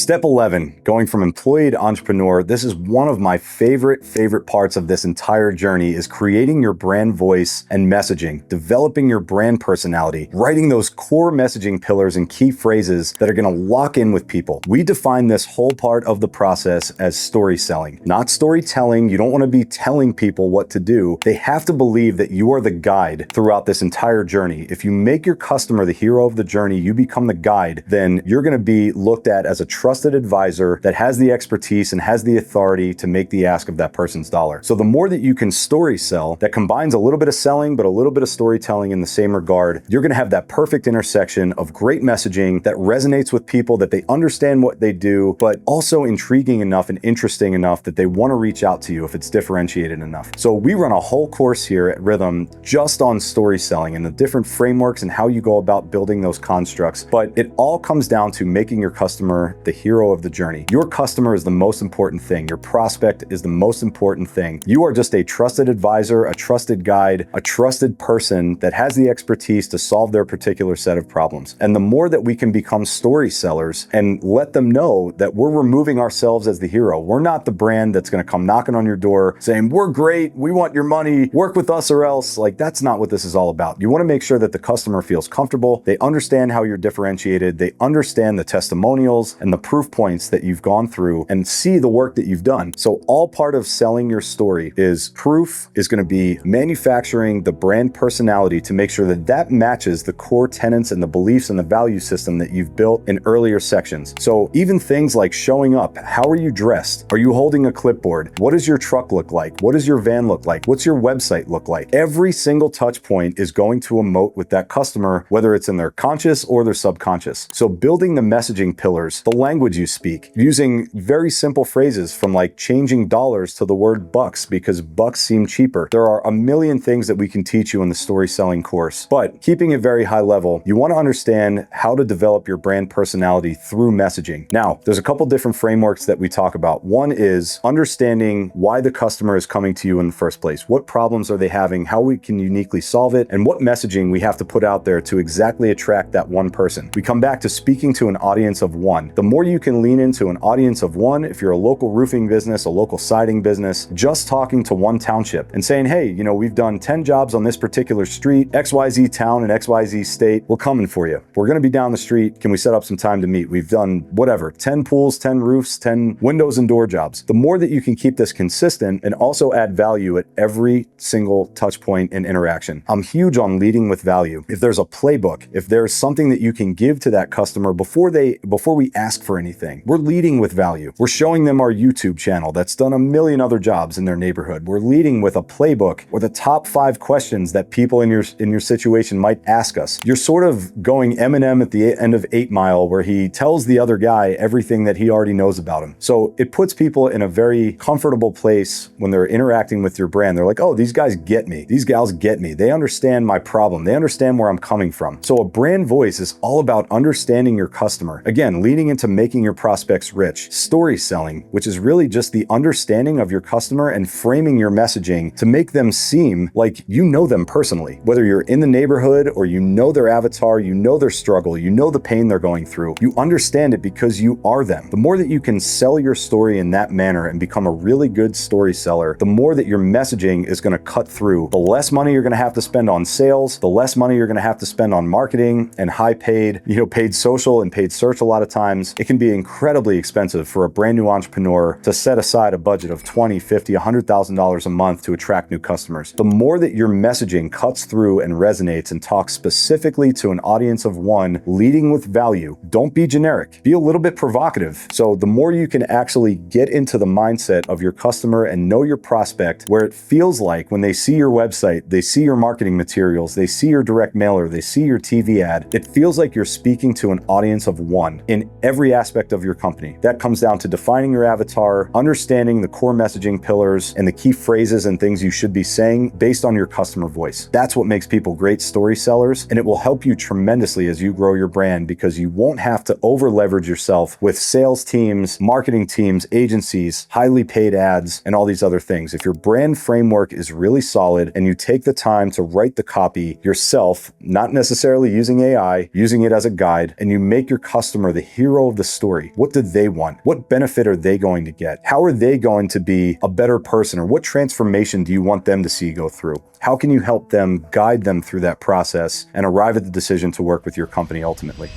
Step 11, going from employee to entrepreneur. This is one of my favorite parts of this entire journey, is creating your brand voice and messaging, developing your brand personality, writing those core messaging pillars and key phrases that are going to lock in with people. We define this whole part of the process as story selling, not storytelling. You don't want to be telling people what to do. They have to believe that you are the guide throughout this entire journey. If you make your customer the hero of the journey, you become the guide, then you're going to be looked at as a trusted advisor that has the expertise and has the authority to make the ask of that person's dollar. So the more that you can story sell, that combines a little bit of selling, but a little bit of storytelling in the same regard, you're going to have that perfect intersection of great messaging that resonates with people, that they understand what they do, but also intriguing enough and interesting enough that they want to reach out to you if it's differentiated enough. So we run a whole course here at Rhythm just on story selling and the different frameworks and how you go about building those constructs. But it all comes down to making your customer the hero of the journey. Your customer is the most important thing. Your prospect is the most important thing. You are just a trusted advisor, a trusted guide, a trusted person that has the expertise to solve their particular set of problems. And the more that we can become story sellers and let them know that we're removing ourselves as the hero. We're not the brand that's going to come knocking on your door saying, we're great, we want your money, work with us or else. Like, that's not what this is all about. You want to make sure that the customer feels comfortable. They understand how you're differentiated. They understand the testimonials and the proof points that you've gone through and see the work that you've done. So all part of selling your story is proof, is going to be manufacturing the brand personality to make sure that that matches the core tenets and the beliefs and the value system that you've built in earlier sections. So even things like showing up, how are you dressed? Are you holding a clipboard? What does your truck look like? What does your van look like? What's your website look like? Every single touch point is going to emote with that customer, whether it's in their conscious or their subconscious. So building the messaging pillars, the language you speak, using very simple phrases from like changing dollars to the word bucks because bucks seem cheaper. There are a million things that we can teach you in the story selling course, but keeping it very high level, you want to understand how to develop your brand personality through messaging. Now, there's a couple different frameworks that we talk about. One is understanding why the customer is coming to you in the first place. What problems are they having? How we can uniquely solve it? And what messaging we have to put out there to exactly attract that one person. We come back to speaking to an audience of one. The more you can lean into an audience of one, if you're a local roofing business, a local siding business, just talking to one township and saying, hey, you know, we've done 10 jobs on this particular street, XYZ town and XYZ state, we're coming for you. We're going to be down the street. Can we set up some time to meet? We've done whatever, 10 pools, 10 roofs, 10 windows and door jobs. The more that you can keep this consistent and also add value at every single touch point and interaction. I'm huge on leading with value. If there's a playbook, if there's something that you can give to that customer before we ask for anything, we're leading with value. We're showing them our YouTube channel that's done a million other jobs in their neighborhood. We're leading with a playbook or the top 5 questions that people in your situation might ask us. You're sort of going Eminem at the end of 8 Mile where he tells the other guy everything that he already knows about him. So it puts people in a very comfortable place when they're interacting with your brand. They're like, oh, these guys get me. These gals get me. They understand my problem. They understand where I'm coming from. So a brand voice is all about understanding your customer. Again, leaning into making your prospects rich. Story selling, which is really just the understanding of your customer and framing your messaging to make them seem like you know them personally. Whether you're in the neighborhood or you know their avatar, you know their struggle, you know the pain they're going through, you understand it because you are them. The more that you can sell your story in that manner and become a really good story seller, the more that your messaging is going to cut through. The less money you're going to have to spend on sales, the less money you're going to have to spend on marketing and high paid, paid social and paid search. A lot of times it can be incredibly expensive for a brand new entrepreneur to set aside a budget of $20, $50, $100,000 a month to attract new customers. The more that your messaging cuts through and resonates and talks specifically to an audience of one, leading with value, don't be generic, be a little bit provocative. So the more you can actually get into the mindset of your customer and know your prospect, where it feels like when they see your website, they see your marketing materials, they see your direct mailer, they see your TV ad, it feels like you're speaking to an audience of one in every aspect of your company. That comes down to defining your avatar, understanding the core messaging pillars and the key phrases and things you should be saying based on your customer voice. That's what makes people great story sellers, and it will help you tremendously as you grow your brand because you won't have to over leverage yourself with sales teams, marketing teams, agencies, highly paid ads, and all these other things. If your brand framework is really solid and you take the time to write the copy yourself, not necessarily using AI, using it as a guide, and you make your customer the hero of the story. What do they want? What benefit are they going to get? How are they going to be a better person? Or what transformation do you want them to see go through? How can you help them, guide them through that process, and arrive at the decision to work with your company ultimately?